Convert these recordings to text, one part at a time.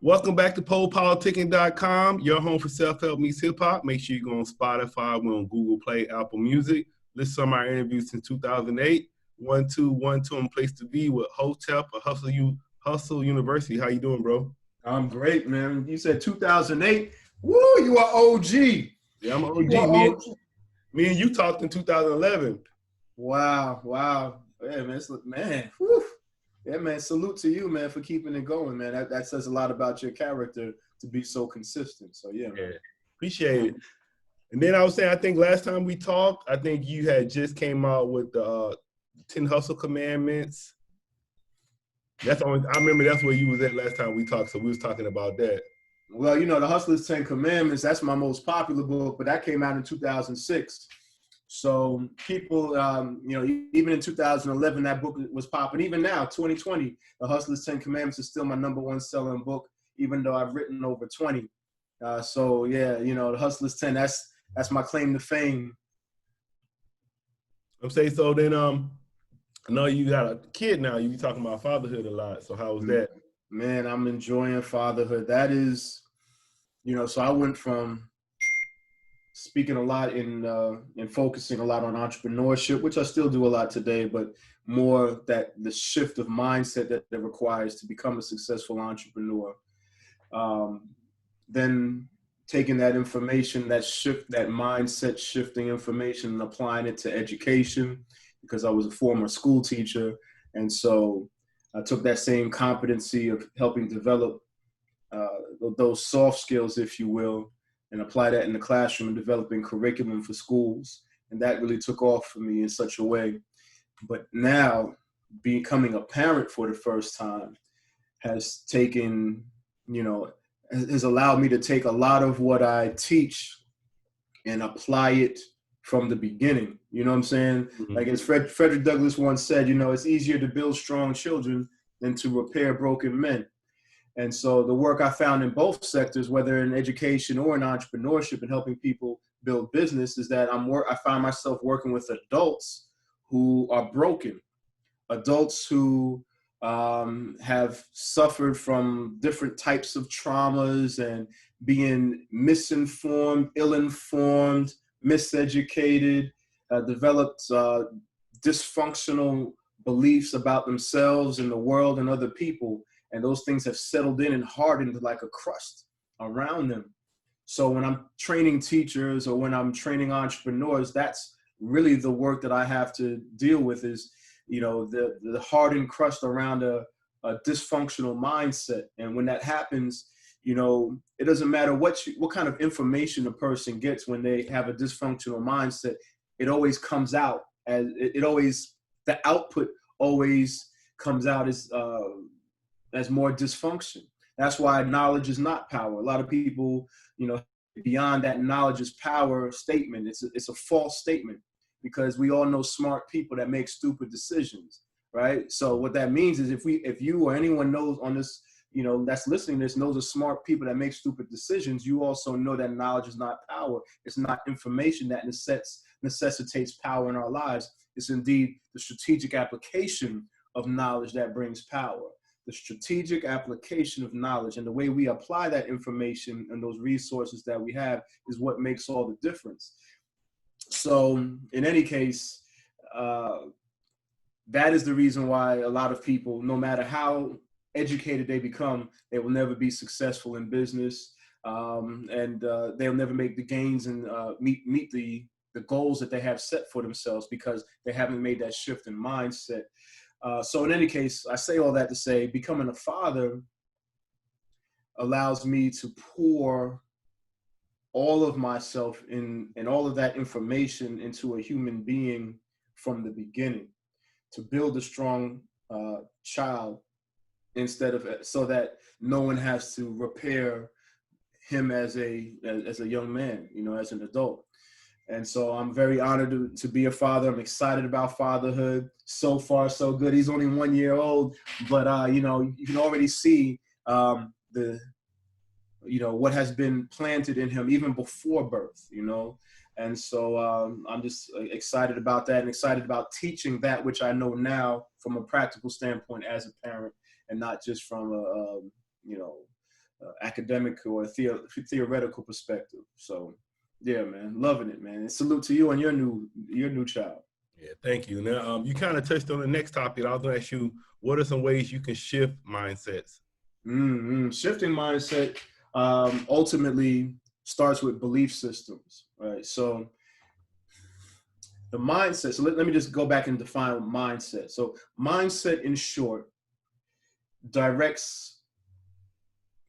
Welcome back to PoPolitckin.com, your home for self-help meets hip-hop. Make sure you go on Spotify, we're on Google Play, Apple Music. Listen to some of our interviews since 2008. 1-2-1-2 place to be with Hotep of Hustle University. How you doing, bro? I'm great, man. You said 2008. Woo, you are OG. Yeah, I'm an OG. Me and you talked in 2011. Wow. Yeah, man. Whew. Yeah, man. Salute to you, man, for keeping it going, man. That says a lot about your character to be so consistent. So yeah, man. Appreciate it. And then I was saying, I think last time we talked, I think you had just came out with the 10 Hustle Commandments. I remember that's where you was at last time we talked, so we was talking about that. Well, the Hustler's 10 Commandments, that's my most popular book, but that came out in 2006. So people, even in 2011, that book was popping. Even now, 2020, The Hustler's 10 Commandments is still my #1 selling book, even though I've written over 20. So yeah, The Hustler's 10, that's my claim to fame. I'm saying, so then, I know you got a kid now. You be talking about fatherhood a lot. So how was that? Man, I'm enjoying fatherhood. That is, so I went from speaking a lot and focusing a lot on entrepreneurship, which I still do a lot today, but more that the shift of mindset that requires to become a successful entrepreneur. Then taking that information, that mindset shifting information and applying it to education, because I was a former school teacher. And so I took that same competency of helping develop those soft skills, if you will, and apply that in the classroom and developing curriculum for schools. And that really took off for me in such a way. But now becoming a parent for the first time has taken, has allowed me to take a lot of what I teach and apply it from the beginning. You know what I'm saying? Mm-hmm. Like as Frederick Douglass once said, it's easier to build strong children than to repair broken men. And so the work I found in both sectors, whether in education or in entrepreneurship and helping people build business, is that I find myself working with adults who are broken, adults who have suffered from different types of traumas and being misinformed, ill-informed, miseducated, developed dysfunctional beliefs about themselves and the world and other people. And those things have settled in and hardened like a crust around them. So when I'm training teachers or when I'm training entrepreneurs, that's really the work that I have to deal with is, the hardened crust around a dysfunctional mindset. And when that happens, it doesn't matter what kind of information a person gets when they have a dysfunctional mindset. It always comes out as the output always comes out as more dysfunction. That's why knowledge is not power. A lot of people, beyond that knowledge is power statement. It's a false statement, because we all know smart people that make stupid decisions, right? So what that means is if you or anyone knows on this, that's listening to this, knows of smart people that make stupid decisions, you also know that knowledge is not power. It's not information that necessitates power in our lives. It's indeed the strategic application of knowledge that brings power. The strategic application of knowledge and the way we apply that information and those resources that we have is what makes all the difference. So in any case, that is the reason why a lot of people, no matter how educated they become, they will never be successful in business, and they'll never make the gains and meet the goals that they have set for themselves, because they haven't made that shift in mindset. So in any case, I say all that to say, becoming a father allows me to pour all of myself and all of that information into a human being from the beginning, to build a strong child, so that no one has to repair him as a young man, as an adult. And so I'm very honored to be a father. I'm excited about fatherhood. So far, so good. He's only 1 year old, but you can already see what has been planted in him even before birth, And so I'm just excited about that, and excited about teaching that which I know now from a practical standpoint as a parent, and not just from academic or theoretical perspective. So yeah, man, loving it, man. And salute to you and your new child. Yeah, thank you. Now, you kind of touched on the next topic. I was going to ask you, what are some ways you can shift mindsets? Shifting mindset ultimately starts with belief systems, right? So the mindset, so let me just go back and define mindset. So mindset, in short, directs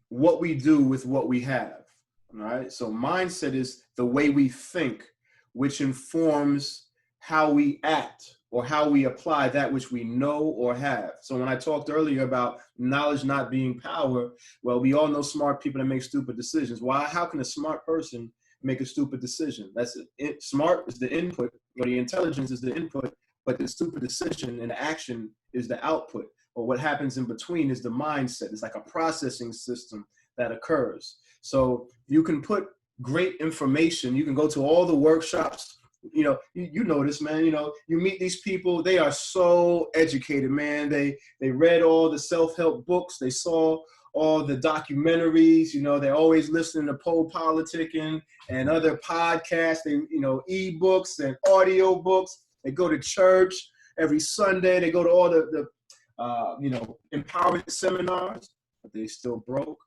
what we do with what we have, all right? So mindset is the way we think, which informs how we act or how we apply that which we know or have. So when I talked earlier about knowledge not being power, well, we all know smart people that make stupid decisions. Why? How can a smart person make a stupid decision? That's it. Smart is the input, or the intelligence is the input, but the stupid decision and action is the output. Or what happens in between is the mindset. It's like a processing system that occurs. So you can put great information. You can go to all the workshops. You know, you know this, man. You know, you meet these people. They are so educated, man. They read all the self-help books. They saw all the documentaries. You know, they're always listening to Po Politckin and other podcasts. They, you know, ebooks and audio books. They go to church every Sunday. They go to all the you know, empowerment seminars, but they still broke.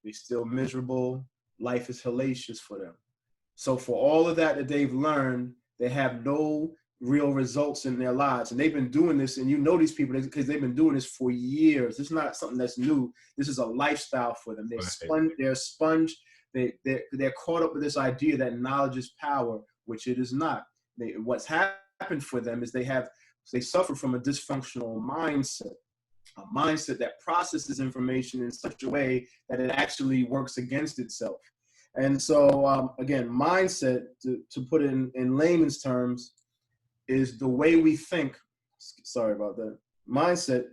They still miserable. Life is hellacious for them. So for all of that they've learned, they have no real results in their lives. And they've been doing this, and you know these people because they've been doing this for years. It's not something that's new. This is a lifestyle for them. They're sponge. They're caught up with this idea that knowledge is power, which it is not. What's happened for them is they suffer from a dysfunctional mindset, a mindset that processes information in such a way that it actually works against itself. And so, again, mindset, to put it in layman's terms, is the way we think. Sorry about that. Mindset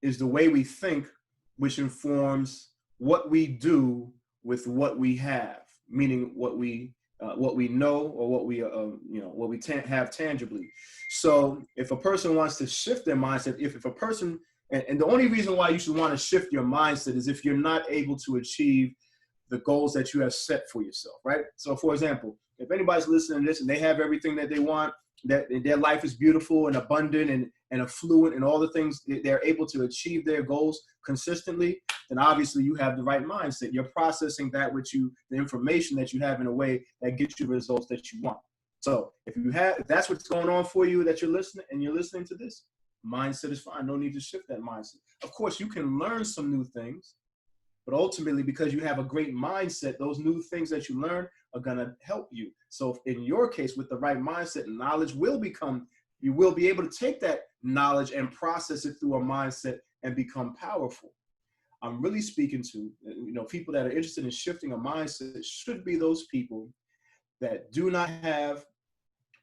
is the way we think, which informs what we do with what we have, meaning what we know or what we have tangibly. So if a person wants to shift their mindset, if a person, and the only reason why you should want to shift your mindset is if you're not able to achieve the goals that you have set for yourself, right? So for example, if anybody's listening to this and they have everything that they want, that their life is beautiful and abundant and affluent and all the things, they're able to achieve their goals consistently, then obviously you have the right mindset. You're processing the information that you have in a way that gets you the results that you want. So if that's what's going on for you, that you're listening to this, mindset is fine. No need to shift that mindset. Of course, you can learn some new things, but ultimately, because you have a great mindset, those new things that you learn are going to help you. So in your case, with the right mindset, knowledge you will be able to take that knowledge and process it through a mindset and become powerful. I'm really speaking to, people that are interested in shifting a mindset should be those people that do not have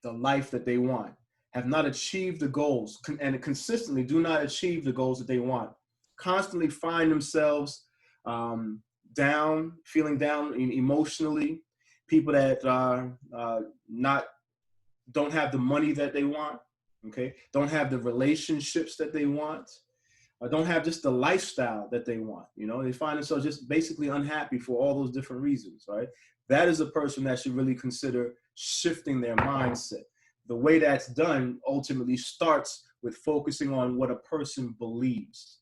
the life that they want, have not achieved the goals, and consistently do not achieve the goals that they want, constantly find themselves feeling down emotionally, people that don't have the money that they want, okay, don't have the relationships that they want, or don't have just the lifestyle that they want. They find themselves just basically unhappy for all those different reasons, right? That is a person that should really consider shifting their mindset. The way that's done ultimately starts with focusing on what a person believes.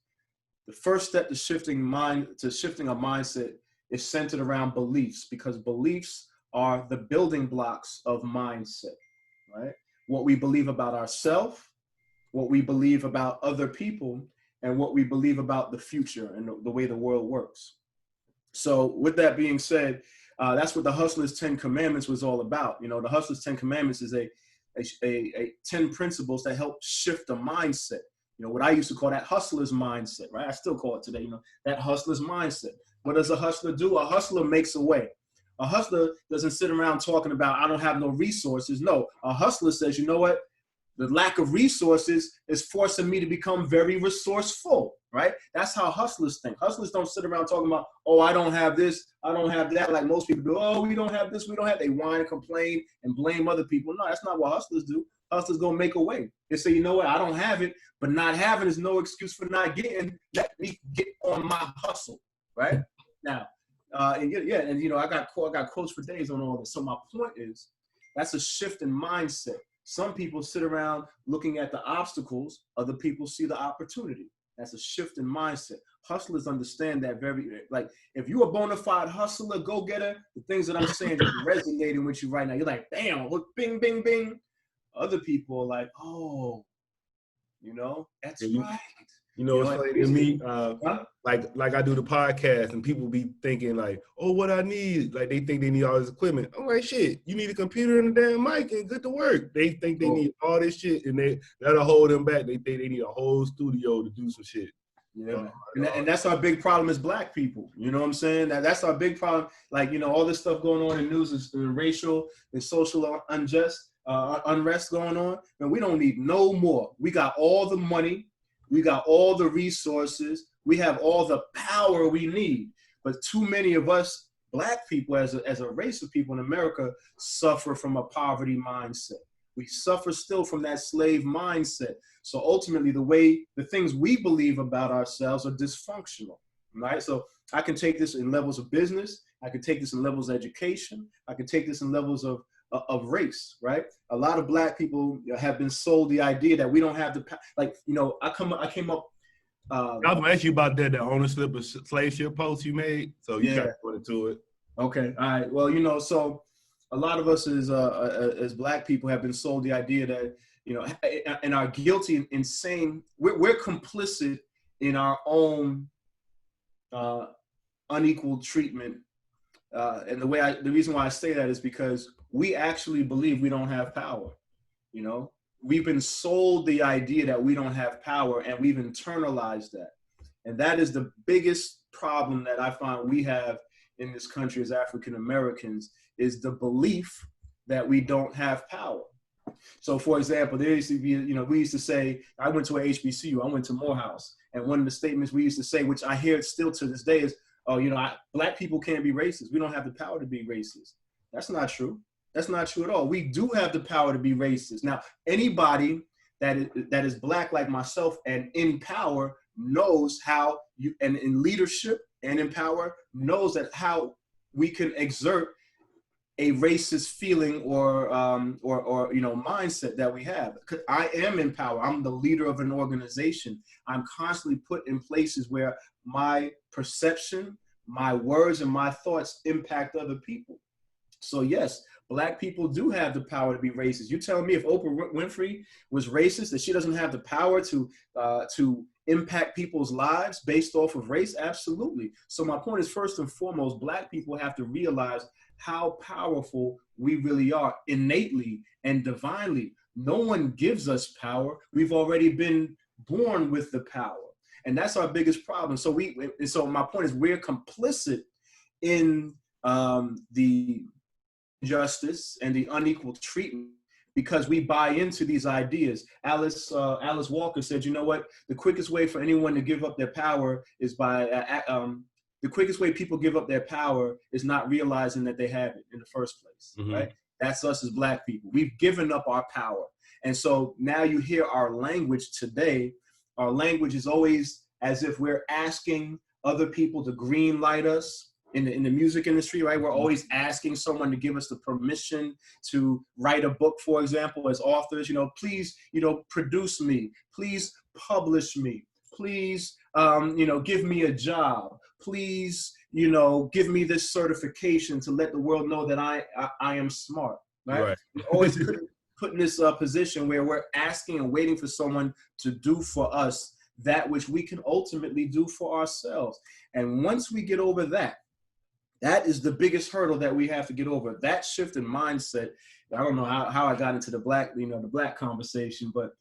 The first step to shifting a mindset is centered around beliefs, because beliefs are the building blocks of mindset, right? What we believe about ourselves, what we believe about other people, and what we believe about the future and the way the world works. So with that being said, that's what the Hustler's 10 Commandments was all about. The Hustler's 10 Commandments is a 10 principles that help shift a mindset. What I used to call that hustler's mindset, right? I still call it today, that hustler's mindset. What does a hustler do? A hustler makes a way. A hustler doesn't sit around talking about, I don't have no resources. No, a hustler says, you know what? The lack of resources is forcing me to become very resourceful, right? That's how hustlers think. Hustlers don't sit around talking about, oh, I don't have this, I don't have that, like most people do. Oh, we don't have this, we don't have. They whine and complain and blame other people. No, that's not what hustlers do. Hustlers gonna make a way. They say, you know what, I don't have it, but not having is no excuse for not getting. Let me get on my hustle, right? Now, And yeah, and you know, I got quotes for days on all this. So my point is, that's a shift in mindset. Some people sit around looking at the obstacles, other people see the opportunity. That's a shift in mindset. Hustlers understand that like, if you're a bona fide hustler, go-getter, the things that I'm saying just resonating with you right now. You're like, damn, look, bing, bing, bing. Other people are like, oh, you know, that's right. You know, it's funny to me, like I do the podcast and people be thinking like, oh, what I need? Like they think they need all this equipment. I'm like, shit, you need a computer and a damn mic and good to work. They think they need all this shit and that'll hold them back. They think they need a whole studio to do some shit. Yeah, and that's our big problem as Black people. You know what I'm saying? That's our big problem. Like, you know, all this stuff going on in news is racial and social unrest going on. And we don't need no more. We got all the money. We got all the resources. We have all the power we need. But too many of us Black people as a race of people in America suffer from a poverty mindset. We suffer still from that slave mindset. So ultimately, the things we believe about ourselves are dysfunctional, right? So I can take this in levels of business. I can take this in levels of education. I can take this in levels of race, right? A lot of Black people have been sold the idea that we don't have the, like, you know, I came up. I was gonna ask you about the ownership of slave ship post you made. So you got to put into it. Okay, all right. Well, you know, so a lot of us as Black people have been sold the idea that, you know, and are guilty in saying we're complicit in our own unequal treatment. And the reason why I say that is because we actually believe we don't have power. You know, we've been sold the idea that we don't have power, and we've internalized that. And that is the biggest problem that I find we have in this country as African Americans, is the belief that we don't have power. So, for example, there used to be, you know, we used to say, I went to a HBCU, I went to Morehouse, and one of the statements we used to say, which I hear still to this day, is, oh, you know, Black people can't be racist. We don't have the power to be racist. That's not true. That's not true at all. We do have the power to be racist. Now, anybody that is Black like myself and in power knows how you, and in leadership and in power, knows that how we can exert a racist feeling or you know, mindset that we have. Because I am in power. I'm the leader of an organization. I'm constantly put in places where my perception, my words, and my thoughts impact other people. So yes, Black people do have the power to be racist. You telling me if Oprah Winfrey was racist, that she doesn't have the power to impact people's lives based off of race? Absolutely. So my point is, first and foremost, Black people have to realize how powerful we really are innately and divinely. No one gives us power. We've already been born with the power. And that's our biggest problem. So so my point is, we're complicit in the injustice and the unequal treatment because we buy into these ideas. Alice Walker said, you know what? The quickest way for anyone to give up their power is by the quickest way people give up their power is not realizing that they have it in the first place, right? That's us as Black people. We've given up our power. And so now you hear our language today. Our language is always as if we're asking other people to green light us in the music industry, right? We're always asking someone to give us the permission to write a book, for example, as authors, you know, please, you know, produce me, please publish me, please, you know, give me a job. Please, you know, give me this certification to let the world know that I am smart, right? We're always put in this position where we're asking and waiting for someone to do for us that which we can ultimately do for ourselves. And once we get over that, that is the biggest hurdle that we have to get over. That shift in mindset. I don't know how I got into the Black conversation, but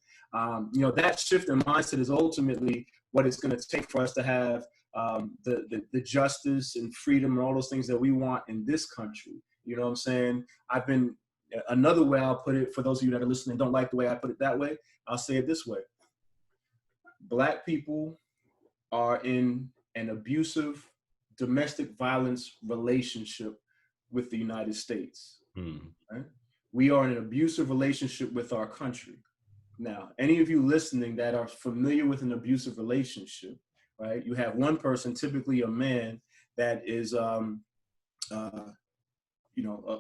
you know, that shift in mindset is ultimately what it's going to take for us to have the justice and freedom and all those things that we want in this country. You know what I'm saying? Another way I'll put it, for those of you that are listening, don't like the way I put it that way, I'll say it this way. Black people are in an abusive domestic violence relationship with the United States. Right? We are in an abusive relationship with our country. Now, any of you listening that are familiar with an abusive relationship, right? You have one person, typically a man, that is,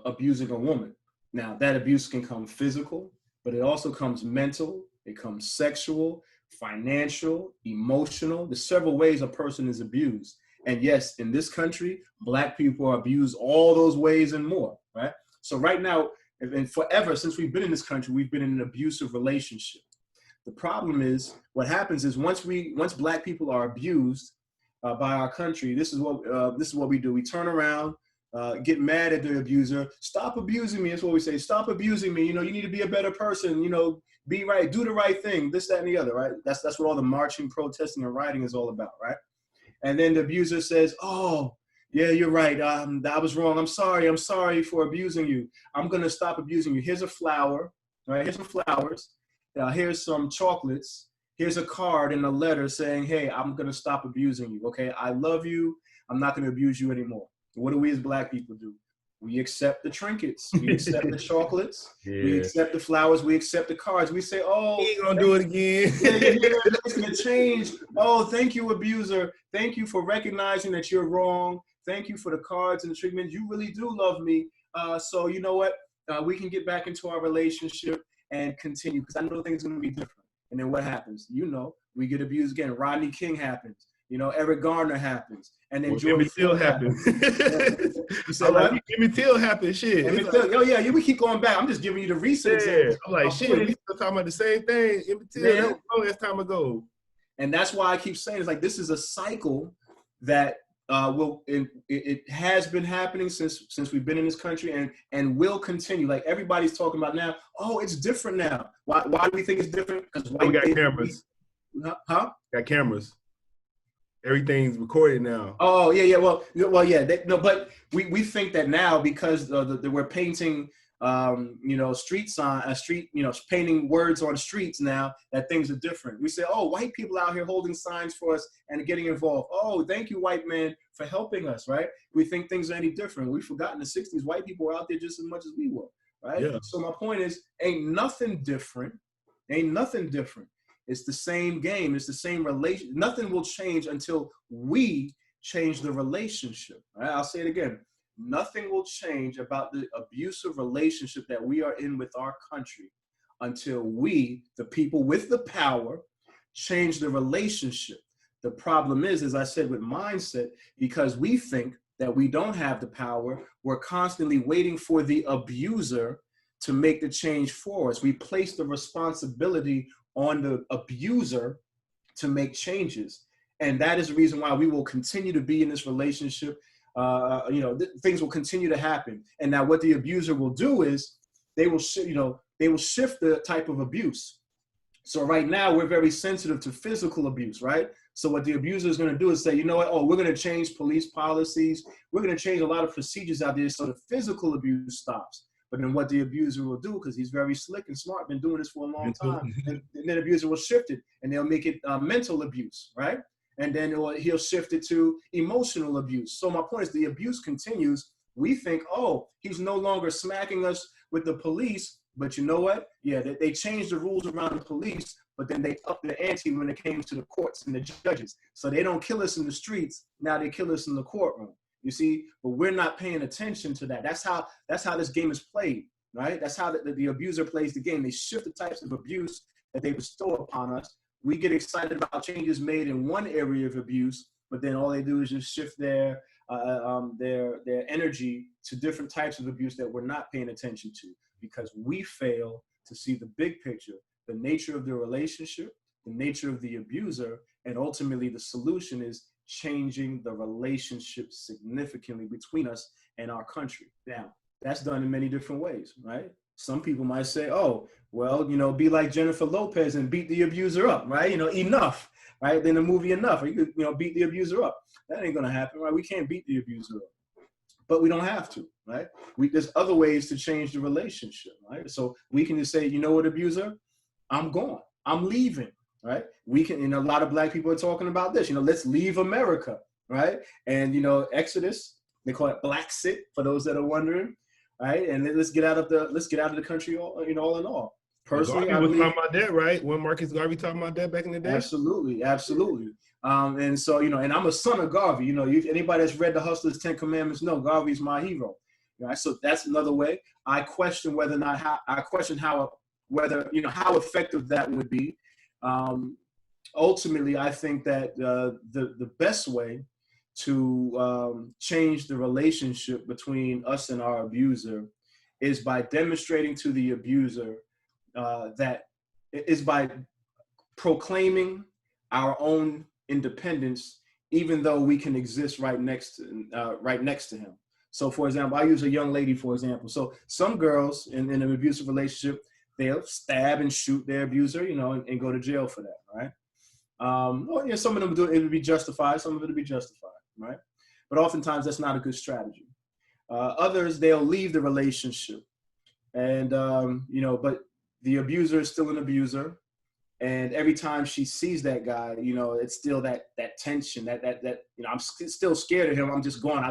abusing a woman. Now, that abuse can come physical, but it also comes mental, it comes sexual, financial, emotional. There's several ways a person is abused. And yes, in this country, Black people are abused all those ways and more, right? So right now, and forever since we've been in this country, we've been in an abusive relationship. The problem is, what happens is once Black people are abused by our country, this is what we do. We turn around, get mad at the abuser. Stop abusing me. That's what we say. Stop abusing me. You know, you need to be a better person. You know, be right, do the right thing. This, that, and the other. Right. That's what all the marching, protesting, and rioting is all about. Right. And then the abuser says, "Oh, yeah, you're right. I was wrong. I'm sorry for abusing you. I'm gonna stop abusing you. Here's a flower. Right. Here's some flowers. Here's some chocolates. Here's a card and a letter saying, hey, I'm gonna stop abusing you. Okay. I love you. I'm not gonna abuse you anymore." What do we as Black people do? We accept the trinkets. We accept the chocolates. Yeah. We accept the flowers. We accept the cards. We say, oh, he ain't gonna do it again. It's gonna change. Oh, thank you, abuser. Thank you for recognizing that you're wrong. Thank you for the cards and the treatment. You really do love me. So you know what? We can get back into our relationship and continue, because I know things are gonna be different. And then what happens? You know, we get abused again. Rodney King happens. You know, Eric Garner happens, and then Emmett Till happens. You said what? Emmett Till happens. Shit. Emmett Till. Oh yeah, we keep going back. I'm just giving you the recent examples. I'm like, shit. We still talking about the same thing. Emmett Till. That was long as time ago. And that's why I keep saying it's like this is a cycle that it has been happening since we've been in this country and will continue. Like everybody's talking about now. Oh, it's different now. Why do we think it's different? Because we got cameras. Huh? Got cameras. Everything's recorded now. Oh yeah. Well yeah. But we think that now because we're painting, painting words on streets now, that things are different. We say, oh, white people out here holding signs for us and getting involved. Oh, thank you, white man, for helping us, right? We think things are any different. We forgot in the 60s, white people were out there just as much as we were, right? Yeah. So my point is, ain't nothing different. It's the same game. It's the same relation. Nothing will change until we change the relationship. Right? I'll say it again. Nothing will change about the abusive relationship that we are in with our country until we, the people with the power, change the relationship. The problem is, as I said, with mindset, because we think that we don't have the power, we're constantly waiting for the abuser to make the change for us. We place the responsibility on the abuser to make changes. And that is the reason why we will continue to be in this relationship. Things will continue to happen. And now what the abuser will do is they will shift the type of abuse. So right now we're very sensitive to physical abuse, right? So what the abuser is going to do is say, you know what? Oh, we're going to change police policies. We're going to change a lot of procedures out there so the physical abuse stops. But then what the abuser will do, because he's very slick and smart, been doing this for a long time, and then the abuser will shift it and they'll make it mental abuse, right? And then he'll shift it to emotional abuse. So my point is the abuse continues. We think, oh, he's no longer smacking us with the police, but you know what? Yeah, they changed the rules around the police, but then they upped the ante when it came to the courts and the judges. So they don't kill us in the streets, now they kill us in the courtroom. You see, but we're not paying attention to that. That's how this game is played, right? That's how the abuser plays the game. They shift the types of abuse that they bestow upon us. We get excited about changes made in one area of abuse, but then all they do is just shift their energy to different types of abuse that we're not paying attention to, because we fail to see the big picture, the nature of the relationship, the nature of the abuser, and ultimately the solution is changing the relationship significantly between us and our country. Now, that's done in many different ways, right? Some people might say, oh, well, be like Jennifer Lopez and beat the abuser up, right? Enough, right? Then the movie Enough, or you could, beat the abuser up. That ain't gonna happen, right? We can't beat the abuser up, but we don't have to, right? There's other ways to change the relationship, right? So we can just say, you know what, abuser? I'm gone, I'm leaving. Right? We can, a lot of Black people are talking about this, let's leave America, right? And, Exodus, they call it Black Sit for those that are wondering, right? And let's get out of the country, all in all. Personally, Garvey was talking about that, right? When Marcus Garvey talking about that back in the day? Absolutely. And so, and I'm a son of Garvey. If anybody that's read The Hustler's 10 Commandments, know Garvey's my hero. Right? So that's another way. I question how effective that would be. Ultimately, I think that the best way to change the relationship between us and our abuser is by demonstrating to the abuser by proclaiming our own independence, even though we can exist right next to him. So, for example, I use a young lady, for example. So some girls in an abusive relationship, they'll stab and shoot their abuser, and go to jail for that, right? Some of them do it would be justified, some of it would be justified, right? But oftentimes that's not a good strategy. Others, they'll leave the relationship, and but the abuser is still an abuser, and every time she sees that guy, it's still that tension, that I'm still scared of him. I'm just gone.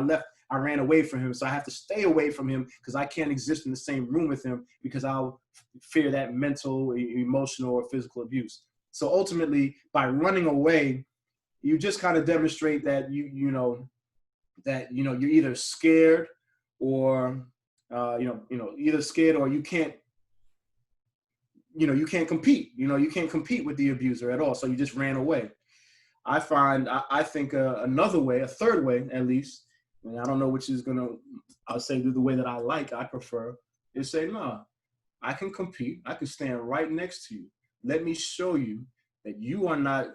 I ran away from him, so I have to stay away from him because I can't exist in the same room with him because I'll fear that mental, emotional, or physical abuse. So ultimately, by running away, you just kind of demonstrate that you're either scared or either scared or you can't compete. You can't compete with the abuser at all. So you just ran away. I think another way, a third way at least, and I don't know which is I'll say the way that I prefer, is say, no, I can compete. I can stand right next to you. Let me show you that you are not,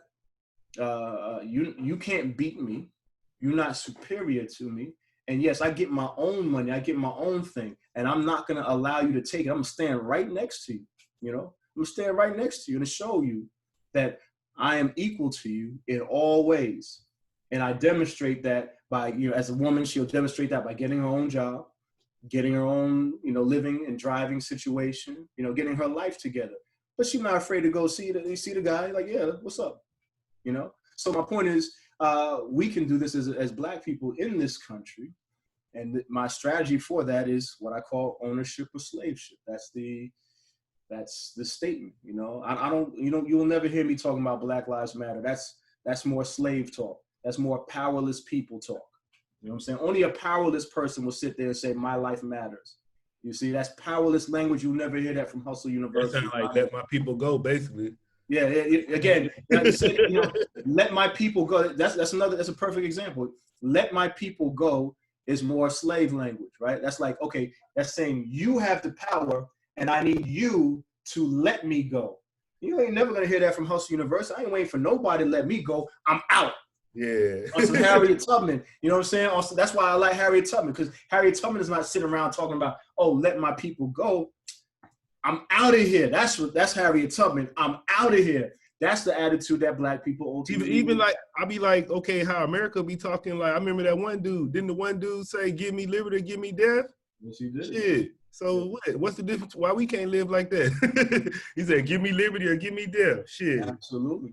you can't beat me. You're not superior to me. And yes, I get my own money. I get my own thing. And I'm not going to allow you to take it. I'm going to stand right next to you. I'm going to stand right next to you and show you that I am equal to you in all ways. And I demonstrate that by, as a woman, she'll demonstrate that by getting her own job, getting her own, living and driving situation, getting her life together. But she's not afraid to go see the guy, like, yeah, what's up? So my point is, we can do this as Black people in this country. And my strategy for that is what I call ownership or slaveship. That's the statement. You'll never hear me talking about Black Lives Matter. That's more slave talk. That's more powerless people talk. You know what I'm saying? Only a powerless person will sit there and say, my life matters. You see, that's powerless language. You'll never hear that from Hustle University. That sounds like let my people go, basically. Yeah. Again, like you said, let my people go. That's a perfect example. Let my people go is more slave language, right? That's like, okay, that's saying you have the power and I need you to let me go. You ain't never gonna hear that from Hustle University. I ain't waiting for nobody to let me go. I'm out. Yeah. On some Harriet Tubman. You know what I'm saying? Also, that's why I like Harriet Tubman, because Harriet Tubman is not sitting around talking about, oh, let my people go. I'm out of here. That's Harriet Tubman. I'm out of here. That's the attitude that Black people ultimately even like, I'll be like, okay, how America be talking like, I remember that one dude. Didn't the one dude say, give me liberty, give me death? Yes, he did. Shit. So what's the difference? Why we can't live like that? He said, give me liberty or give me death. Shit. Absolutely.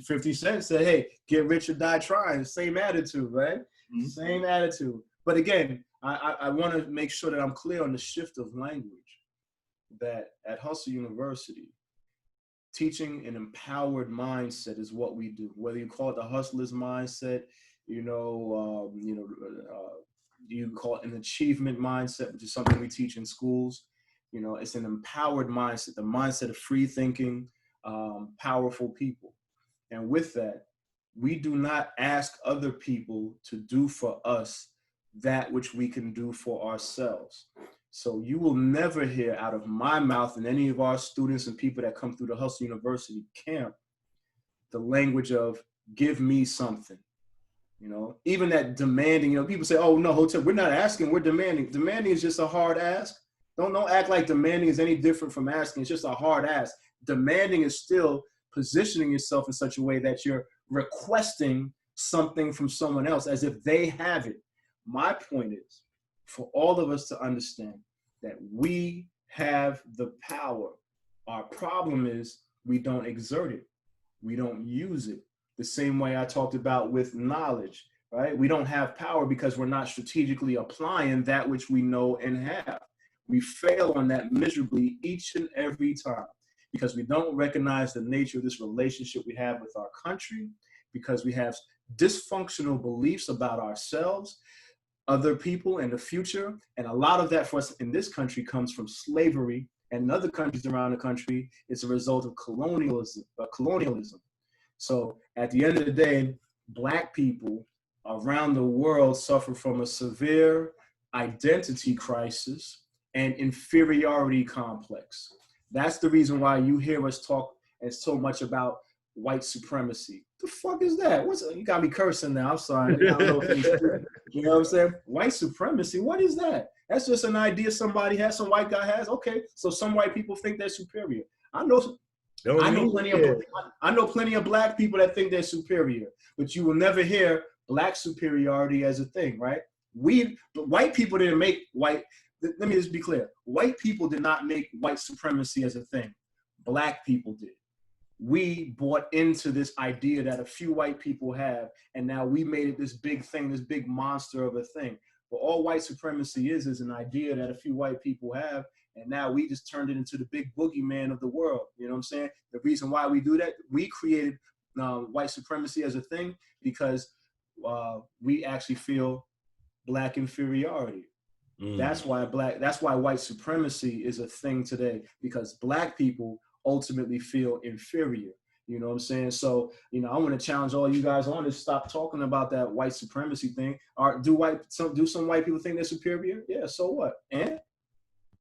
50 Cent said, hey, get rich or die trying. Same attitude, right? Mm-hmm. Same attitude. But again, I want to make sure that I'm clear on the shift of language, that at Hustle University, teaching an empowered mindset is what we do. Whether you call it the hustler's mindset, you call it an achievement mindset, which is something we teach in schools. It's an empowered mindset, the mindset of free thinking, powerful people. And with that, we do not ask other people to do for us that which we can do for ourselves. So you will never hear out of my mouth and any of our students and people that come through the Hustle University camp the language of give me something. Even that demanding, people say, oh no, Hotep, we're not asking, we're demanding. Demanding is just a hard ask. Don't act like demanding is any different from asking. It's just a hard ask. Demanding is still positioning yourself in such a way that you're requesting something from someone else as if they have it. My point is for all of us to understand that we have the power. Our problem is we don't exert it. We don't use it. The same way I talked about with knowledge, right? We don't have power because we're not strategically applying that which we know and have. We fail on that miserably each and every time because we don't recognize the nature of this relationship we have with our country because we have dysfunctional beliefs about ourselves, other people, and the future. And a lot of that for us in this country comes from slavery, and in other countries around the country, it's a result of colonialism. So at the end of the day, Black people around the world suffer from a severe identity crisis and inferiority complex. That's the reason why you hear us talk so much about white supremacy. The fuck is that? You got me cursing now. I'm sorry. I don't know you know what I'm saying? White supremacy, what is that? That's just an idea somebody has, some white guy has. Okay, so some white people think they're superior. I know plenty of Black people that think they're superior, but you will never hear Black superiority as a thing, right? But white people didn't make let me just be clear. White people did not make white supremacy as a thing. Black people did. We bought into this idea that a few white people have, and now we made it this big thing, this big monster of a thing. But all white supremacy is an idea that a few white people have, and now we just turned it into the big boogeyman of the world. You know what I'm saying? The reason why we do that, we created white supremacy as a thing because we actually feel Black inferiority. That's why white supremacy is a thing today, because Black people ultimately feel inferior. You know what I'm saying? So, I want to challenge all you guys on to stop talking about that white supremacy thing. Or do some white people think they're superior? Yeah, so what? And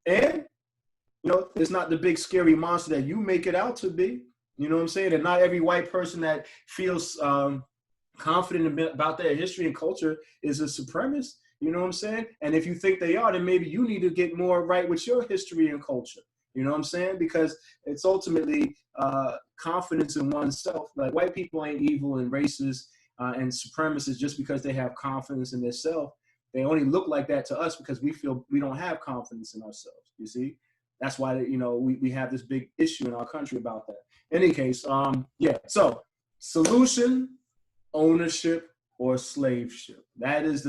it's not the big scary monster that you make it out to be. You know what I'm saying? And not every white person that feels confident about their history and culture is a supremacist. You know what I'm saying? And if you think they are, then maybe you need to get more right with your history and culture. You know what I'm saying? Because it's ultimately confidence in oneself. Like, white people ain't evil and racist and supremacists just because they have confidence in themselves. They only look like that to us because we feel we don't have confidence in ourselves. You see? That's why, we have this big issue in our country about that. In any case, so solution, ownership, or slaveship. Let's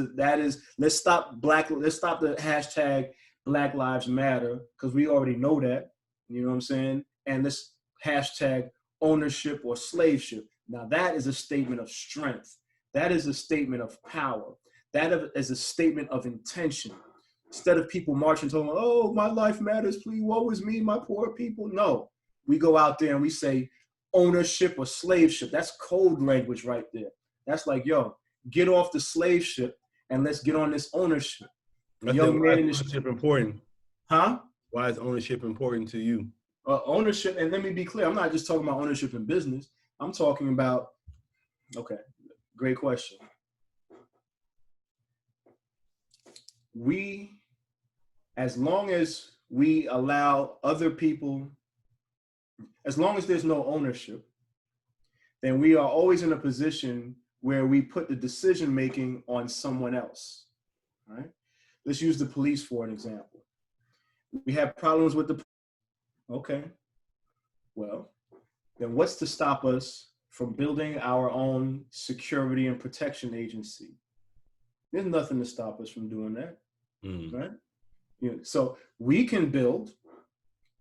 stop the hashtag Black Lives Matter, because we already know that, you know what I'm saying? And this hashtag ownership or slaveship. Now that is a statement of strength. That is a statement of power. That is a statement of intention. Instead of people marching to, oh, my life matters, please, woe is me, my poor people. No, we go out there and we say ownership or slaveship. That's code language right there. That's like, yo, get off the slave ship and let's get on this ownership. Young man in the ownership important. Huh? Why is ownership important to you? Ownership, and let me be clear, I'm not just talking about ownership in business. I'm talking about, okay, great question. As long as we allow other people, as long as there's no ownership, then we are always in a position where we put the decision-making on someone else, right? Let's use the police for an example. We have problems with the, okay. Well, then what's to stop us from building our own security and protection agency? There's nothing to stop us from doing that, right? So we can build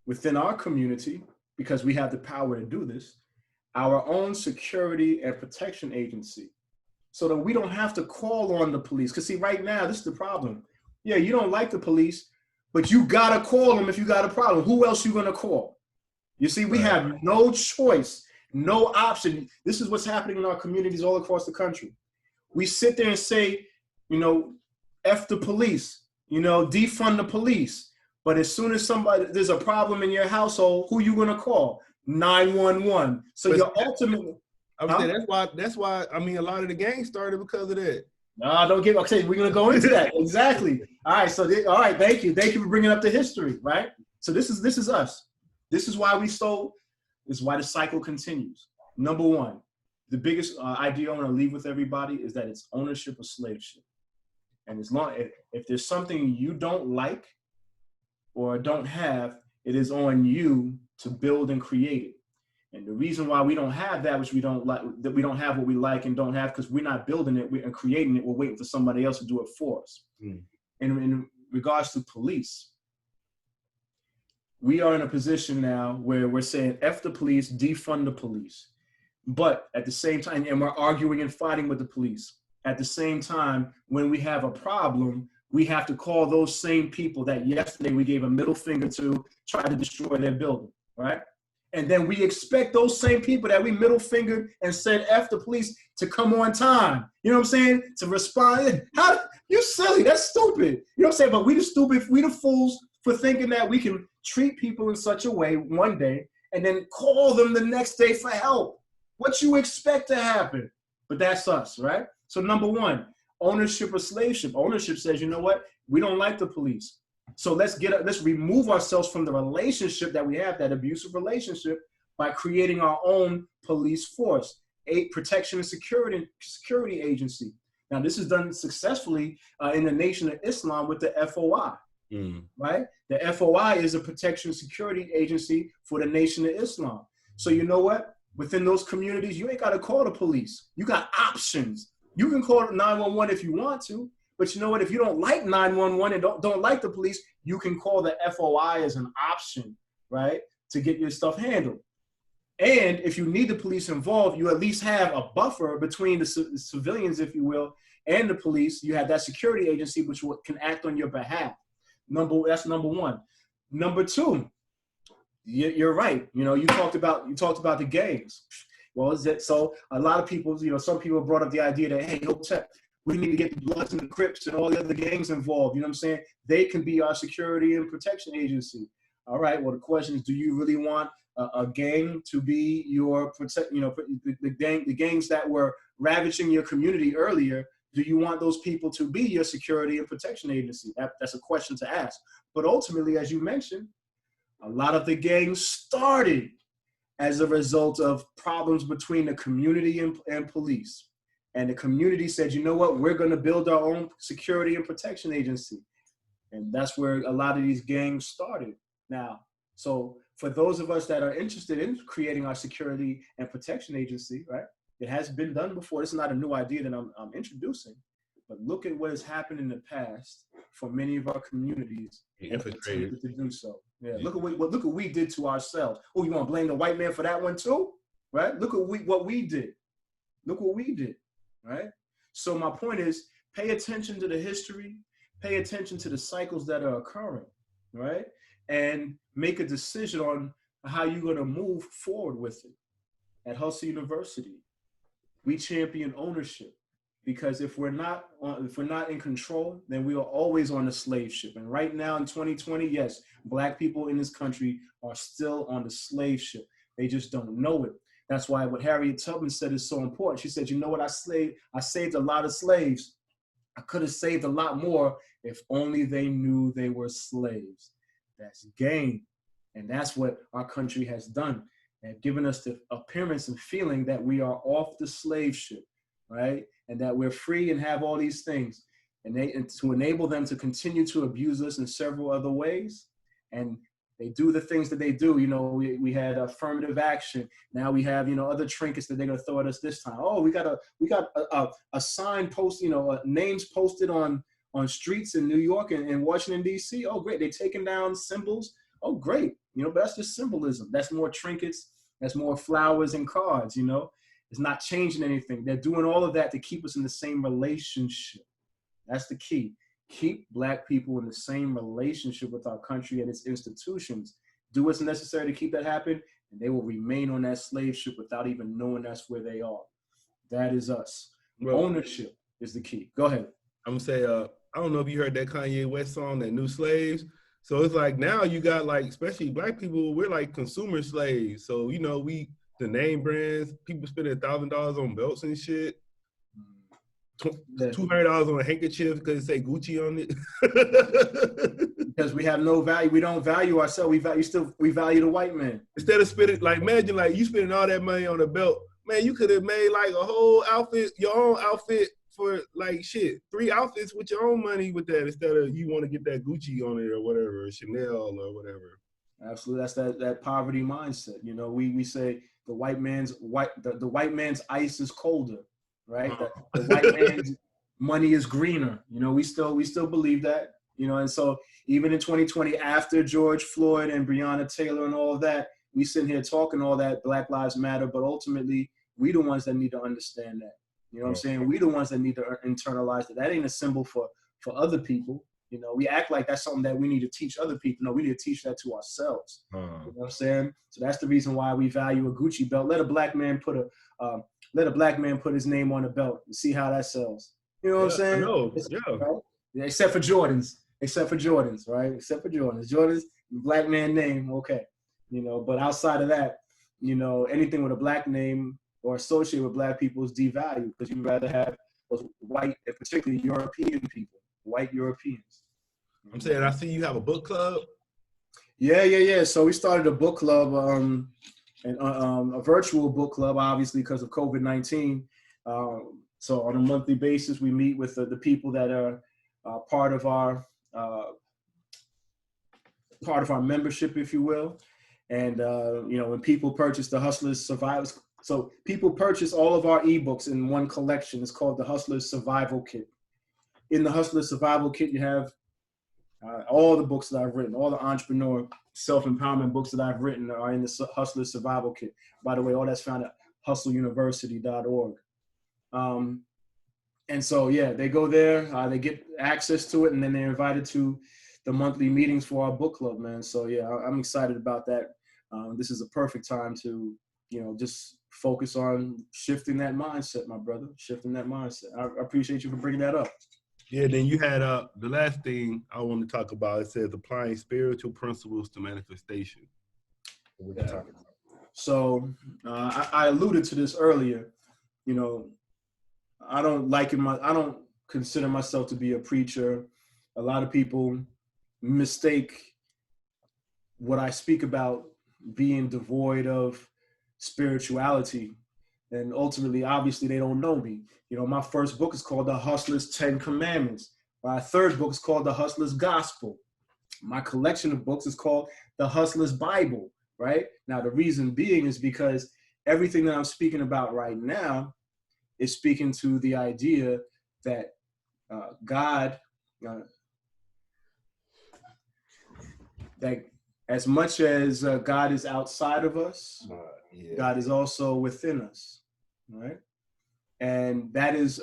within our community, because we have the power to do this, our own security and protection agency, so that we don't have to call on the police. Because see, right now, this is the problem. Yeah, you don't like the police, but you gotta call them if you got a problem. Who else you gonna call? You see, we have no choice, no option. This is what's happening in our communities all across the country. We sit there and say, F the police, defund the police. But as soon as there's a problem in your household, who you gonna call? 911. So you're ultimately. That's why. I mean, a lot of the gangs started because of that. No, don't get. Okay, we're gonna go into that exactly. All right. So, all right. Thank you for bringing up the history. Right. So this is us. This is why we stole. This is why the cycle continues. Number one, the biggest idea I want to leave with everybody is that it's ownership or slaveship. And if there's something you don't like or don't have, it is on you to build and create it. And the reason why we don't have that, which we don't like, that we don't have what we like and don't have, because we're not building it and creating it, we're waiting for somebody else to do it for us. And in regards to police, we are in a position now where we're saying F the police, defund the police. But at the same time, and we're arguing and fighting with the police. At the same time, when we have a problem, we have to call those same people that yesterday we gave a middle finger to try to destroy their building, right? And then we expect those same people that we middle fingered and said F the police to come on time. You know what I'm saying? To respond. How you silly, that's stupid. You know what I'm saying? But we the stupid, we the fools for thinking that we can treat people in such a way one day and then call them the next day for help. What you expect to happen? But that's us, right? So number one, ownership or slaveship. Ownership says, you know what? We don't like the police. So let's remove ourselves from the relationship that we have, that abusive relationship, by creating our own police force, a protection and security agency. Now, this is done successfully in the Nation of Islam with the FOI, right? The FOI is a protection and security agency for the Nation of Islam. So you know what? Within those communities, you ain't got to call the police. You got options. You can call 911 if you want to, but you know what? If you don't like 911 and don't like the police, you can call the FOI as an option, right? To get your stuff handled. And if you need the police involved, you at least have a buffer between the civilians, if you will, and the police. You have that security agency which can act on your behalf. That's number one. Number two, you're right. You know, you talked about the gangs. Well, is it so? A lot of people, you know, some people brought up the idea that, hey, Hotep, we need to get the Bloods and the Crips and all the other gangs involved. You know what I'm saying? They can be our security and protection agency. All right. Well, the question is, do you really want a gang to be your the gangs that were ravaging your community earlier? Do you want those people to be your security and protection agency? That's a question to ask. But ultimately, as you mentioned, a lot of the gangs started as a result of problems between the community and police. And the community said, you know what, we're going to build our own security and protection agency. And that's where a lot of these gangs started. Now, so for those of us that are interested in creating our security and protection agency, right, it has been done before. This is not a new idea that I'm introducing. But look at what has happened in the past for many of our communities to do so. Yeah, look at what we did to ourselves. Oh, you want to blame the white man for that one too? Right? Look at what we did. Look what we did. Right? So my point is, pay attention to the history, pay attention to the cycles that are occurring, right? And make a decision on how you're going to move forward with it. At Hustle University, we champion ownership. Because if we're not in control, then we are always on the slave ship. And right now in 2020, yes, Black people in this country are still on the slave ship. They just don't know it. That's why what Harriet Tubman said is so important. She said, you know what, I saved a lot of slaves. I could have saved a lot more if only they knew they were slaves. That's gain. And that's what our country has done. And given us the appearance and feeling that we are off the slave ship, right? And that we're free and have all these things, and to enable them to continue to abuse us in several other ways. And they do the things that they do. You know, we had affirmative action. Now we have, you know, other trinkets that they're going to throw at us this time. Oh, we got a sign post, you know, names posted on streets in New York and Washington, D.C. Oh, great. They're taking down symbols. Oh, great. You know, but that's just symbolism. That's more trinkets. That's more flowers and cards, you know. It's not changing anything. They're doing all of that to keep us in the same relationship. That's the key. Keep Black people in the same relationship with our country and its institutions. Do what's necessary to keep that happen, and they will remain on that slave ship without even knowing that's where they are. That is us. Well, ownership is the key. Go ahead. I'm going to say, I don't know if you heard that Kanye West song, that New Slaves. So it's like now you got, like, especially Black people, we're like consumer slaves. So, you know, the name brands, people spending $1,000 on belts and shit. $200 on a handkerchief because it say Gucci on it. Because we have no value. We don't value ourselves. We value the white man. Instead of spending, like, imagine like you spending all that money on a belt, man. You could have made like a whole outfit, your own outfit for like 3 outfits with your own money with that. Instead of you want to get that Gucci on it or whatever, or Chanel or whatever. Absolutely, that's that poverty mindset. You know, we say the white man's ice is colder, right? The white man's money is greener. You know, we still believe that. You know, and so even in 2020, after George Floyd and Breonna Taylor and all of that, we sitting here talking all that Black Lives Matter, but ultimately We the ones that need to understand that. You know what I'm saying? We the ones that need to internalize that. That ain't a symbol for other people. You know, we act like that's something that we need to teach other people. No, we need to teach that to ourselves. You know what I'm saying? So that's the reason why we value a Gucci belt. Let a black man put his name on a belt and see how that sells. You know what I'm saying? No, right? Except for Jordans, right? Except for Jordans. Jordans, black man name, okay. You know, but outside of that, you know, anything with a black name or associated with black people is devalued, because you'd rather have those white, and particularly European people, white Europeans. I'm saying, I see you have a book club. Yeah. So we started a book club, and a virtual book club, obviously because of COVID-19. So on a monthly basis, we meet with the people that are part of our membership, if you will. And you know, when people purchase the Hustlers Survivors, so people purchase all of our ebooks in one collection. It's called the Hustlers Survival Kit. In the Hustlers Survival Kit, you have all the books that I've written, all the entrepreneur self-empowerment books that I've written are in the Hustlers Survival Kit. By the way, all that's found at hustleuniversity.org. And so, yeah, they go there, they get access to it, and then they're invited to the monthly meetings for our book club, man. So, yeah, I'm excited about that. This is a perfect time to, you know, just focus on shifting that mindset, my brother, shifting that mindset. I appreciate you for bringing that up. Yeah, then you had the last thing I want to talk about. It says applying spiritual principles to manifestation. Yeah. So I alluded to this earlier. You know, I don't consider myself to be a preacher. A lot of people mistake what I speak about being devoid of spirituality. And ultimately, obviously, they don't know me. You know, my first book is called The Hustler's 10 Commandments. My third book is called The Hustler's Gospel. My collection of books is called The Hustler's Bible, right? Now, the reason being is because everything that I'm speaking about right now is speaking to the idea that God, that as much as God is outside of us, God is also within us, right? And that is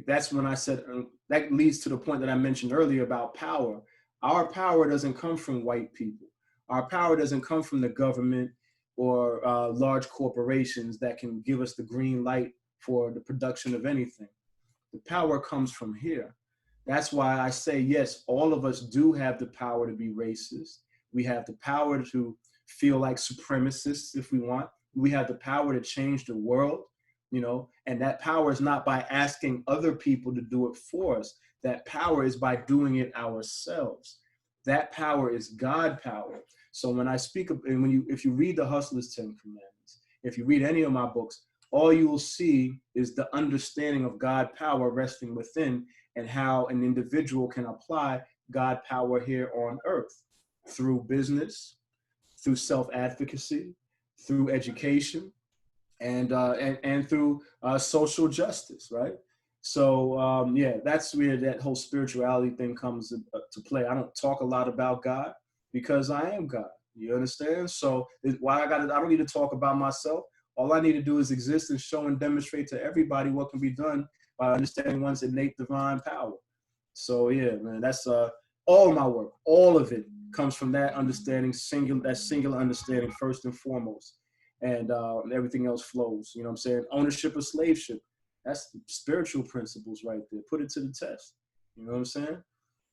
that's when I said, that leads to the point that I mentioned earlier about power. Our power doesn't come from white people. Our power doesn't come from the government or large corporations that can give us the green light for the production of anything. The power comes from here. That's why I say, yes, all of us do have the power to be racist. We have the power to feel like supremacists if we want. We have the power to change the world, you know, and that power is not by asking other people to do it for us. That power is by doing it ourselves. That power is God power. So when I speak of, and if you read the Hustler's 10 Commandments, if you read any of my books, all you will see is the understanding of God power resting within, and how an individual can apply God power here on earth through business, through self-advocacy, through education, and through social justice, right? So yeah, that's where that whole spirituality thing comes to play. I don't talk a lot about God because I am God. You understand? So why I don't need to talk about myself. All I need to do is exist and show and demonstrate to everybody what can be done by understanding one's innate divine power. So yeah, man, that's all my work. All of it comes from that understanding, singular understanding first and foremost. And everything else flows. You know what I'm saying? Ownership of slaveship. That's spiritual principles right there. Put it to the test. You know what I'm saying?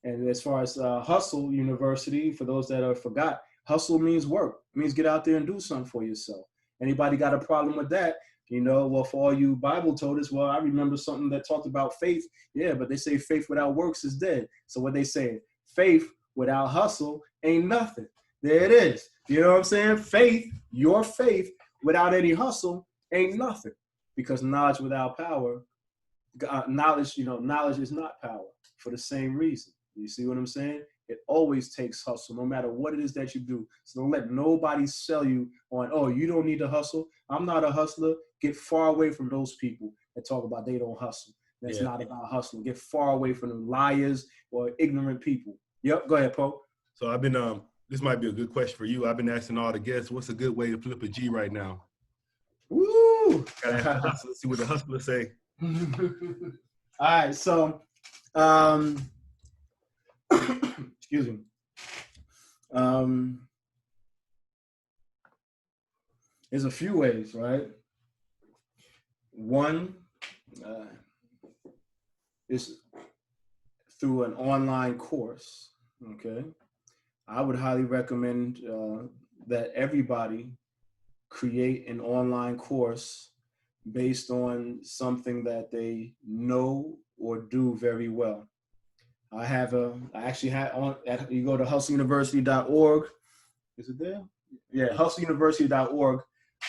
And as far as Hustle University, for those that forgot, hustle means work. It means get out there and do something for yourself. Anybody got a problem with that? You know, well, for all you Bible toters, well, I remember something that talked about faith. Yeah, but they say faith without works is dead. So what they say, faith without hustle ain't nothing. There it is. You know what I'm saying? Faith, your faith without any hustle ain't nothing. Because knowledge without power, knowledge is not power for the same reason. You see what I'm saying? It always takes hustle, no matter what it is that you do. So don't let nobody sell you on, oh, you don't need to hustle. I'm not a hustler. Get far away from those people that talk about they don't hustle. That's not about hustling. Get far away from them liars or ignorant people. Yep, go ahead, Po. So I've been, this might be a good question for you. I've been asking all the guests, what's a good way to flip a G right now? Woo! Gotta have to hustle, see what the hustler say. All right, so excuse me. There's a few ways, right? One is through an online course. Okay, I would highly recommend that everybody create an online course based on something that they know or do very well. I actually had you go to hustleuniversity.org. Is it there? Yeah, hustleuniversity.org.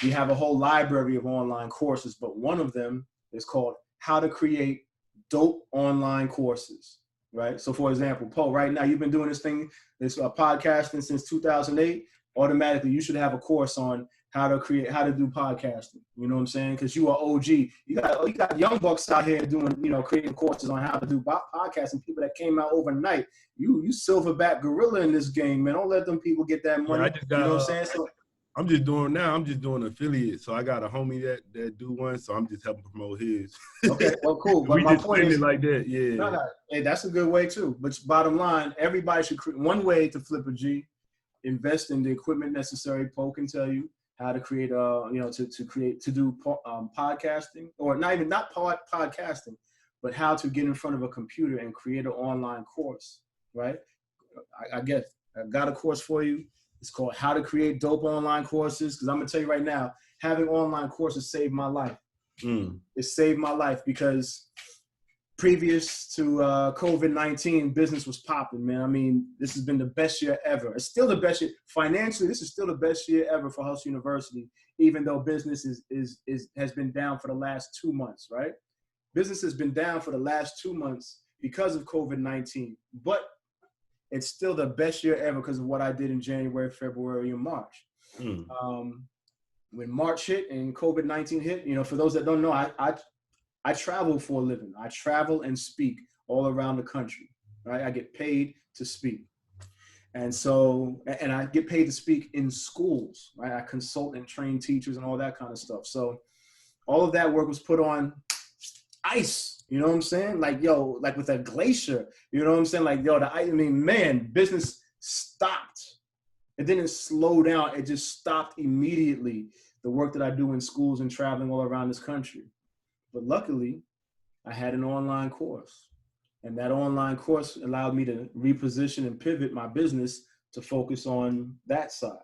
We have a whole library of online courses, but one of them is called How to Create Dope Online Courses, right? So for example, Poe, right now you've been doing this podcasting since 2008. Automatically, you should have a course on how to do podcasting. You know what I'm saying? Because you are OG. You got young bucks out here doing, creating courses on how to do podcasting. People that came out overnight. You silverback gorilla in this game, man. Don't let them people get that money. Yeah, I just got, you know what I'm saying? So I'm just doing affiliate. So I got a homie that do one. So I'm just helping promote his. Okay, well, cool. But we my just point is, like that. Yeah. No. Hey, that's a good way too. But bottom line, everybody should create one way to flip a G. Invest in the equipment necessary. Poe can tell you how to create, to do podcasting, or not podcasting, but how to get in front of a computer and create an online course, right? I've got a course for you. It's called How to Create Dope Online Courses. Because I'm gonna tell you right now, having online courses saved my life. It saved my life because previous to COVID-19, business was popping, man. I mean, this has been the best year ever. It's still the best year. Financially, this is still the best year ever for Hustle University, even though business has been down for the last 2 months, right? Business has been down for the last 2 months because of COVID-19, but it's still the best year ever because of what I did in January, February, and March. When March hit and COVID-19 hit, for those that don't know, I travel for a living. I travel and speak all around the country, right? I get paid to speak. And I get paid to speak in schools, right? I consult and train teachers and all that kind of stuff. So all of that work was put on ice, you know what I'm saying? Like with a glacier, you know what I'm saying? Like, man, business stopped. It didn't slow down. It just stopped immediately, the work that I do in schools and traveling all around this country. But luckily, I had an online course. And that online course allowed me to reposition and pivot my business to focus on that side.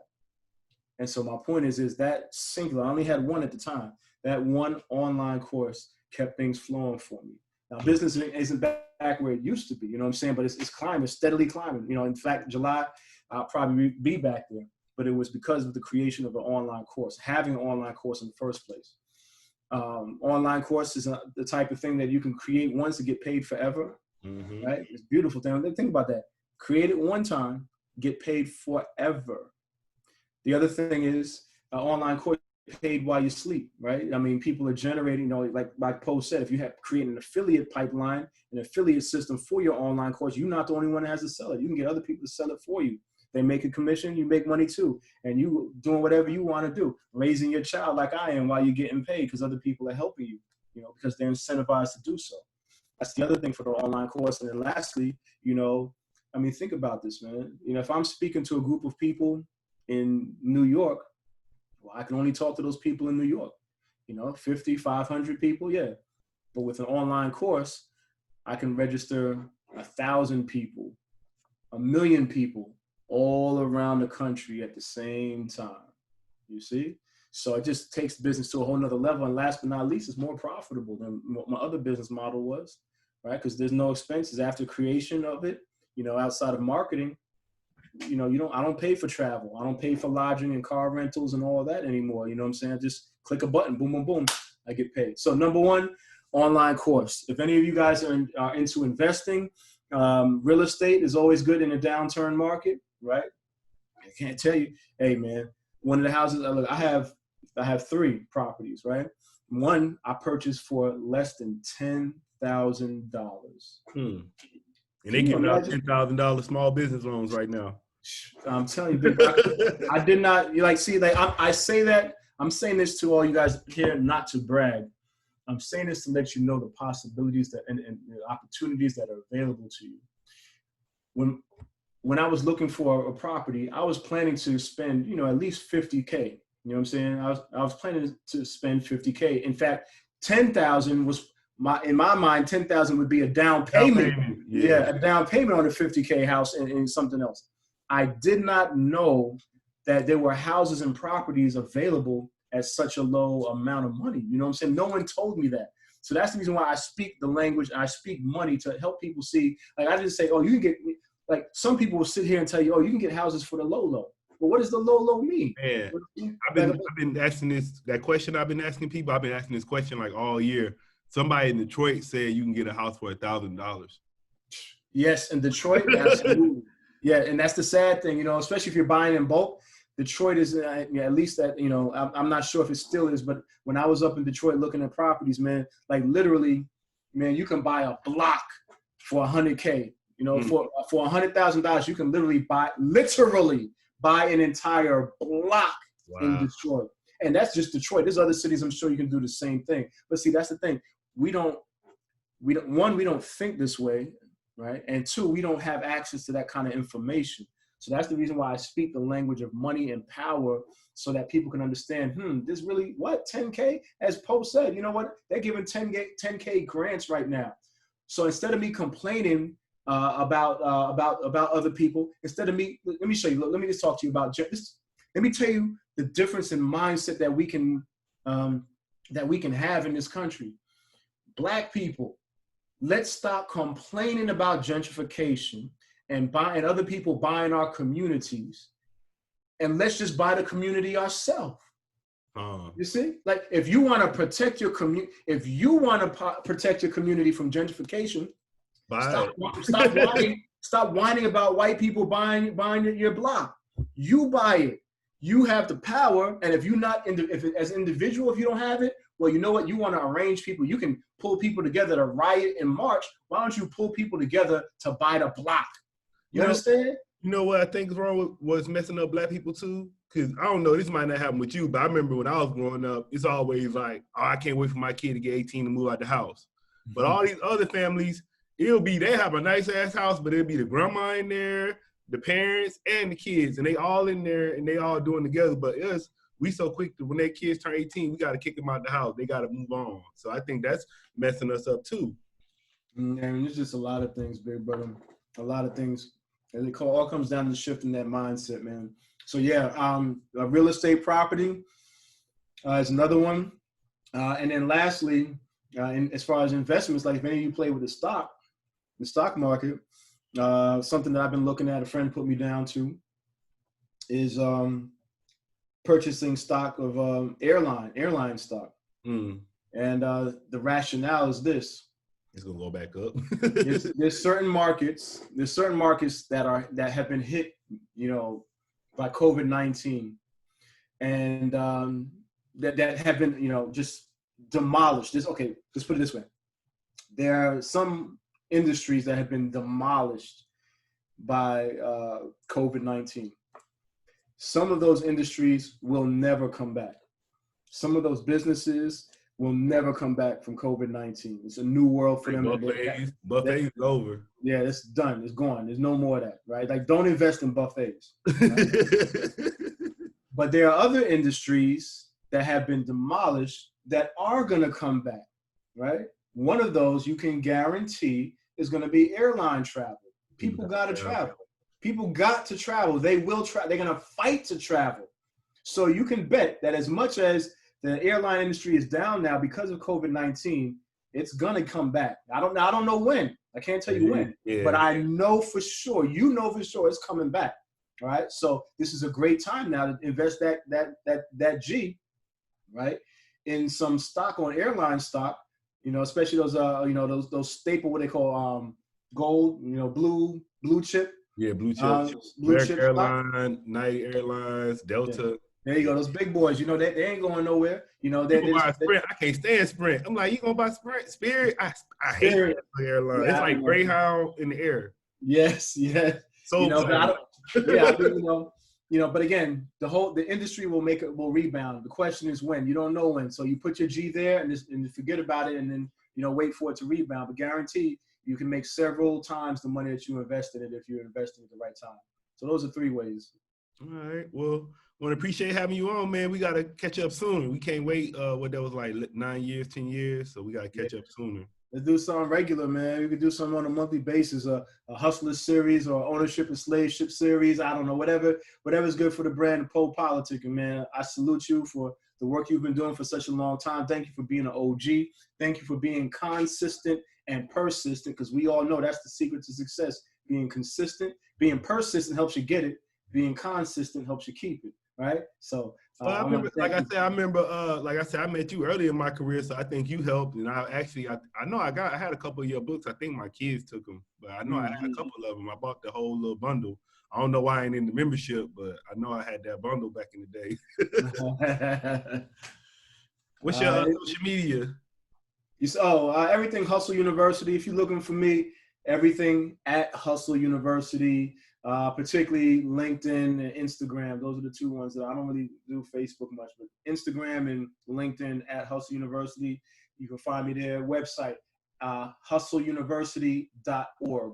And so my point is that singular, I only had one at the time, that one online course kept things flowing for me. Now, business isn't back where it used to be, you know what I'm saying? But it's climbing, steadily climbing. In fact, July, I'll probably be back there. But it was because of the creation of an online course, having an online course in the first place. Online course is the type of thing that you can create once and get paid forever, right? It's a beautiful thing. Think about that. Create it one time, get paid forever. The other thing is online course paid while you sleep, right? I mean, people are generating, like Poe said, if you have created an affiliate pipeline, an affiliate system for your online course, you're not the only one that has to sell it. You can get other people to sell it for you. They make a commission, you make money too. And you doing whatever you want to do, raising your child like I am while you're getting paid because other people are helping you, because they're incentivized to do so. That's the other thing for the online course. And then lastly, think about this, man. If I'm speaking to a group of people in New York, well, I can only talk to those people in New York, 50, 500 people, yeah. But with an online course, I can register 1,000 people, 1 million people, all around the country at the same time, you see? So it just takes business to a whole nother level. And last but not least, it's more profitable than what my other business model was, right? Because there's no expenses after creation of it, outside of marketing. I don't pay for travel. I don't pay for lodging and car rentals and all of that anymore. You know what I'm saying? I just click a button, boom, boom, boom, I get paid. So number one, online course. If any of you guys are into investing, real estate is always good in a downturn market. Right? I can't tell you, hey man, one of the houses, I have 3 properties, right? One I purchased for less than $10,000. And they giving out $10,000 small business loans right now. I'm telling you, I did not I say that I'm saying this to all you guys here, not to brag. I'm saying this to let you know the possibilities that and the opportunities that are available to you. When I was looking for a property, I was planning to spend, at least 50K. You know what I'm saying? I was planning to spend 50K. In fact, 10,000 was in my mind, 10,000 would be a down payment. Yeah, a down payment on a 50K house and something else. I did not know that there were houses and properties available at such a low amount of money. You know what I'm saying? No one told me that. So that's the reason why I speak the language and I speak money to help people see. Like I didn't say, oh, you can get, like some people will sit here and tell you, oh, you can get houses for the low. But what does the low mean? Man, I've been asking that question. I've been asking people. I've been asking this question like all year. Somebody in Detroit said you can get a house for $1,000. Yes, in Detroit, absolutely. Yeah, and that's the sad thing, especially if you're buying in bulk. Detroit is at least that, I'm not sure if it still is, but when I was up in Detroit looking at properties, man, like literally, man, you can buy a block for $100K. For $100,000, you can literally buy an entire block in Detroit. And that's just Detroit. There's other cities I'm sure you can do the same thing. But see, that's the thing. We don't think this way, right? And two, we don't have access to that kind of information. So that's the reason why I speak the language of money and power so that people can understand, this really, what, 10K? As Po said, you know what? They're giving 10K grants right now. So instead of me complaining about other people, instead of me, let me show you, let me just talk to you about this. Let me tell you the difference in mindset that we can have in this country. Black people, let's stop complaining about gentrification and other people buying our communities, and let's just buy the community ourselves. You see, like if you want to protect your community, protect your community from gentrification, stop whining about white people buying your block. You buy it. You have the power, and if you're not as an individual, if you don't have it, well, you know what? You want to arrange people. You can pull people together to riot and march. Why don't you pull people together to buy the block? You understand? You know what I think is wrong with what's messing up Black people too? Because I don't know, this might not happen with you, but I remember when I was growing up, it's always like, oh, I can't wait for my kid to get 18 to move out the house. But all these other families, they have a nice ass house, but it'll be the grandma in there, the parents, and the kids, and they all in there, and they all doing together. But we so quick to, when their kids turn 18, we got to kick them out the house. They got to move on. So I think that's messing us up too. And there's just a lot of things, big brother. A lot of things. And it all comes down to shifting that mindset, man. So yeah, a real estate property is another one. And then lastly, as far as investments, like if any of you play with the stock market, something that I've been looking at, a friend put me down to, is purchasing stock of airline stock. And the rationale is this. It's gonna go back up. there's certain markets that have been hit, by COVID-19, and that have been, just demolished. Let's put it this way. There are some industries that have been demolished by COVID-19. Some of those industries will never come back. Some of those businesses will never come back from COVID-19. It's a new world for them. Buffets is over. Yeah, it's done. It's gone. There's no more of that, right? Like, don't invest in buffets. Right? But there are other industries that have been demolished that are going to come back, right? One of those you can guarantee is going to be airline travel. People got to travel. People got to travel. They will travel. They're going to fight to travel. So you can bet that as much as the airline industry is down now because of COVID-19, it's gonna come back. I don't know when. I can't tell you when, but I know for sure. It's coming back. All right. So this is a great time now to invest that G, right, in some stock, on airline stock. Especially those staple, what they call gold. Blue chip. Yeah, blue chip. Blue chip Airline, stock. United Airlines, Delta. Yeah. There you go. Those big boys, they ain't going nowhere. Sprint. I can't stand Sprint. I'm like, you gonna buy Sprint? Spirit? I hate the airline. Yeah, it's like Greyhound in the air. Yes. So but again, the industry will rebound. The question is when. You don't know when. So you put your G there and forget about it, and then, wait for it to rebound. But guarantee you can make several times the money that you invested in if you're investing at the right time. So those are 3 ways. All right. Well, want to appreciate having you on, man. We got to catch up soon. We can't wait. What that was like 9 years, 10 years. So we got to catch up sooner. Let's do something regular, man. We could do something on a monthly basis, a hustler series or ownership and slaveship series. I don't know, whatever's good for the brand of Po Politckin, man. I salute you for the work you've been doing for such a long time. Thank you for being an OG. Thank you for being consistent and persistent, because we all know that's the secret to success. Being consistent, being persistent helps you get it. Being consistent helps you keep it, right? So I remember, like I said, I met you early in my career, so I think you helped. And I know I had a couple of your books. I think my kids took them, but I know I had a couple of them. I bought the whole little bundle. I don't know why I ain't in the membership, but I know I had that bundle back in the day. What's your social media? Everything Hustle University. If you're looking for me, everything at Hustle University. Particularly LinkedIn and Instagram. Those are the 2 ones that I don't really do Facebook much, but Instagram and LinkedIn at Hustle University. You can find me there. Website, hustleuniversity.org.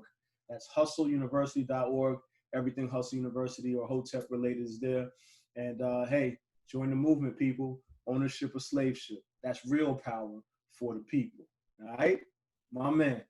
That's hustleuniversity.org. Everything Hustle University or Hotep related is there. And hey, join the movement, people. Ownership or slaveship. That's real power for the people. All right? My man.